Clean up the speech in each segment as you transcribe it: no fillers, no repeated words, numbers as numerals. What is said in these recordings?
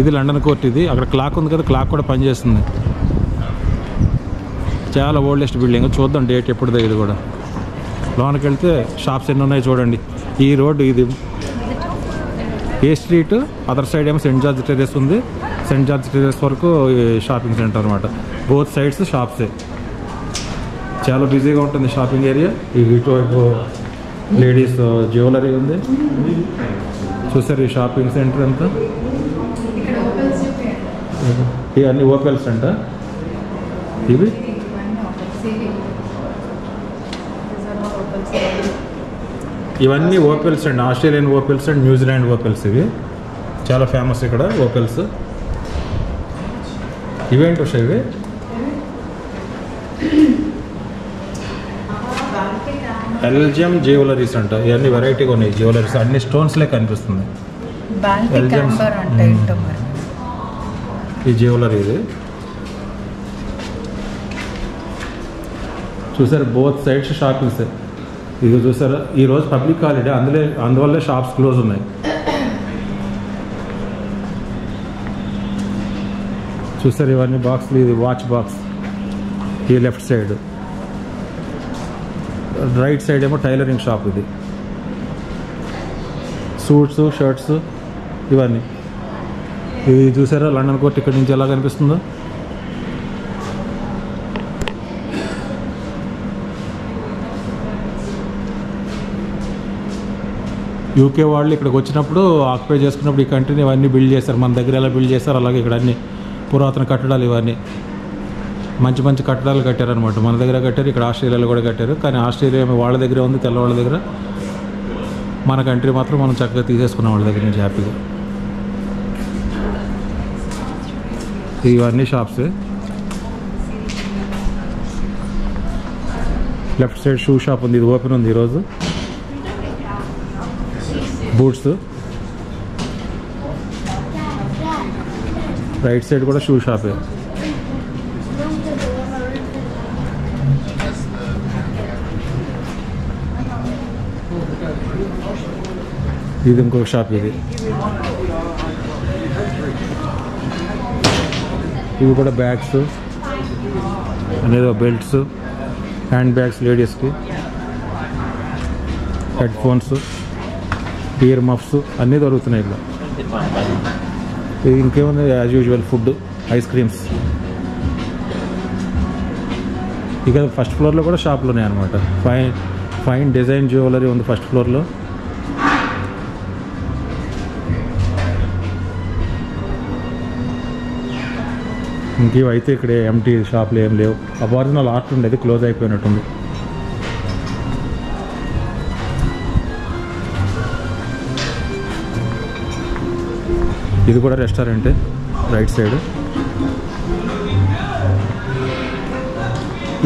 ఇది London court. ఇది అక్కడ క్లాక్ ఉంది కదా, క్లాక్ కూడా పనిచేస్తుంది. చాలా ఓల్డెస్ట్ బిల్డింగ్. చూద్దాం డేట్ ఎప్పుడుదో. ఇది కూడా లోనకి వెళ్తే షాప్స్ ఎన్ని ఉన్నాయి చూడండి. ఈ రోడ్డు ఇది ఏ స్ట్రీట్, అదర్ సైడ్ ఏమో సెంట్ జార్జ్ టెర్రస్ ఉంది. సెంట్ జార్జ్ టెర్రస్ వరకు షాపింగ్ సెంటర్ అనమాట. బోత్ సైడ్స్ షాప్సే. చాలా బిజీగా ఉంటుంది షాపింగ్ ఏరియా. ఇటువైపు లేడీస్ జ్యువెలరీ ఉంది. చూసారు ఈ షాపింగ్ సెంటర్ అంతా. ఇవన్నీ ఓపెల్స్ అంట. ఇవి ఇవన్నీ ఓపెల్స్ అండి. Australian opals and New Zealand opals. ఇవి చాలా ఫేమస్ ఇక్కడ ఓపెల్స్. ఇవేంటి వస్తాయి ఇవి? ఎల్జియం జ్యువెలరీస్ అంట. ఇవన్నీ వెరైటీగా ఉన్నాయి జ్యువెలరీస్. అన్ని స్టోన్స్లే కనిపిస్తుంది. ఈ జ్యువెలరీ ఇది చూసారు. Both sides shoppings. ఇది చూసారా, ఈరోజు పబ్లిక్ హాలిడే, అందువల్లే షాప్స్ క్లోజ్ ఉన్నాయి. చూసారు ఇవన్నీ బాక్స్లు. ఇది వాచ్ బాక్స్. ఈ లెఫ్ట్ సైడ్. రైట్ సైడ్ ఏమో టైలరింగ్ షాప్. ఇది సూట్స్, షర్ట్స్ ఇవన్నీ. ఇది చూసారా లండన్ కోర్ట్ ఇక్కడి నుంచి ఎలా కనిపిస్తుందో. యూకే వాళ్ళు ఇక్కడికి వచ్చినప్పుడు ఆక్యుపై చేసుకున్నప్పుడు ఈ కంట్రీని ఇవన్నీ బిల్డ్ చేశారు. మన దగ్గర ఎలా బిల్డ్ చేశారు అలాగే ఇక్కడ అన్ని పురాతన కట్టడాలు ఇవన్నీ మంచి మంచి కట్టడాలు కట్టారనమాట. మన దగ్గర కట్టారు, ఇక్కడ ఆస్ట్రేలియాలో కూడా కట్టారు. కానీ ఆస్ట్రేలియా వాళ్ళ దగ్గరే ఉంది, తెల్లవాళ్ళ దగ్గర. మన కంట్రీ మాత్రం మనం చక్కగా తీసేసుకున్నాం వాళ్ళ దగ్గర నుంచి హ్యాపీగా. ఇవన్నీ shops. Left side shoe shop ఉంది. ఇది ఓపెన్ ఉంది ఈరోజు. బూట్స్. రైట్ సైడ్ కూడా షూ షాపే. ఇది ఇంకొక షాప్. ఇది ఇవి కూడా బ్యాగ్స్ అనేది, బెల్ట్స్, హ్యాండ్ బ్యాగ్స్ లేడీస్కి, హెడ్ ఫోన్స్, ఇయర్ మఫ్స్ అన్నీ దొరుకుతున్నాయి ఇక్కడ. ఇది ఇంకేముంది as usual food, ice creams. ఇక ఫస్ట్ ఫ్లోర్లో కూడా షాపులు ఉన్నాయి అనమాట. ఫైన్ డిజైన్ జ్యువెలరీ ఉంది ఫస్ట్ ఫ్లోర్లో. ఇంకేవైతే ఇక్కడ ఎంటీ షాప్లు ఏం లేవు. అబారిజినల్ ఆర్ట్ ఉండేది, క్లోజ్ అయిపోయినట్టుంది. ఇది కూడా రెస్టారెంటే రైట్ సైడ్.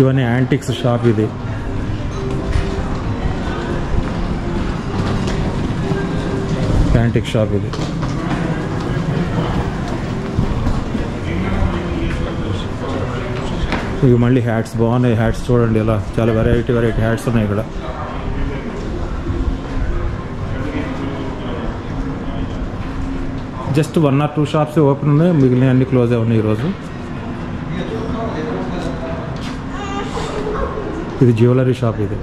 ఇవన్నీ యాంటిక్స్ షాప్. ఇది యాంటిక్ షాప్. ఇది ఇవి మళ్ళీ హ్యాట్స్ బాగున్నాయి. హ్యాట్స్ చూడండి ఇలా చాలా వెరైటీ హ్యాట్స్ ఉన్నాయి ఇక్కడ. జస్ట్ 1 or 2 షాప్స్ ఓపెన్ ఉన్నాయి, మిగిలిన అన్ని క్లోజ్ అయి ఉన్నాయి ఈరోజు. ఇది జ్యువెలరీ షాప్. ఇది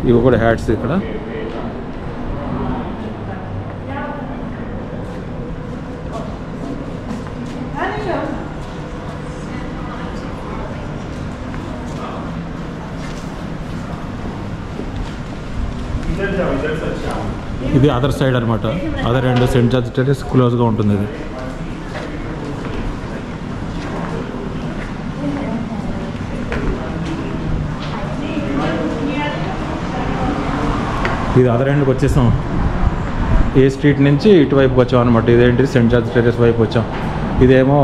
ఇవి కూడా హ్యాట్స్ ఇక్కడ. ఇది అదర్ సైడ్ అనమాట. Other and Saint George terrace క్లోజ్గా ఉంటుంది. ఇది ఇది అదర్ ఎండ్కి వచ్చేసాం. ఏ స్ట్రీట్ నుంచి ఇటువైపుకి వచ్చాం అనమాట. ఇదేంటి సెంట్ జార్జ్ టెర్రస్ వైపు వచ్చాం. ఇదేమో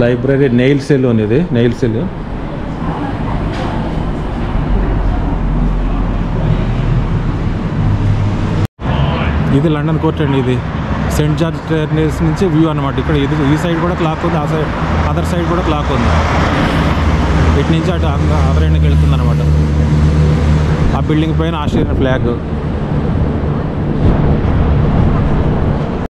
లైబ్రరీ, నెయిల్ సెలూన్. ఇది నెయిల్ సెల్. ఇది లండన్ కోర్ట్ అండి. ఇది సెయింట్ జార్జ్ టెర్రేస్ నుంచి వ్యూ అనమాట. ఇక్కడ ఈ సైడ్ కూడా క్లాక్ ఉంది, ఆ సైడ్ అదర్ సైడ్ కూడా క్లాక్ ఉంది. ఇటు నుంచి అటు అదర్ ఎండ్కి వెళ్తుంది అనమాట. ఆ బిల్డింగ్ పైన ఆస్ట్రేలియన్ ఫ్లాగ్.